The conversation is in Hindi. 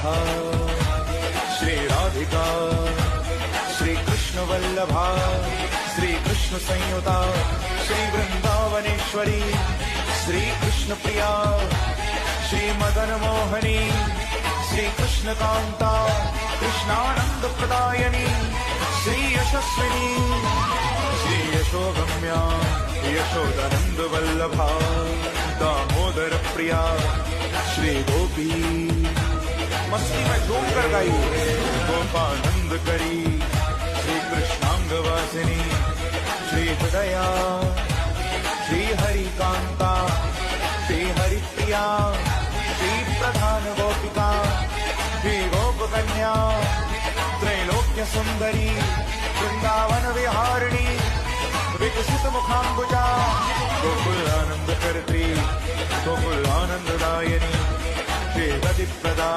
राधा, श्री राधिका, श्री कृष्ण वल्लभा, श्री कृष्ण संयुता, श्री वृंदावनेश्वरी, श्री कृष्ण प्रिया, श्री मदन मोहनी, श्री कृष्ण कांता, कृष्णानंद प्रदायनी, श्री यशस्विनी, श्री यशोगम्या, यशोदानंद वल्लभा, दामोदर प्रिया, श्री गोपी मस्ती में झूम कर गाई, गोपानंद करी, श्री कृष्णांग वासिनी, श्री हृदया, श्री हरि कांता, श्री हरि प्रिया, श्री प्रधान गोपिका, श्री गोप कन्या, त्रैलोक्य सुंदरी, वृंदावन विहारिणी, विकसित मुखांबुजा, गोकुल आनंद करती, गोकुल आनंददायिनी, श्री गति प्रदा,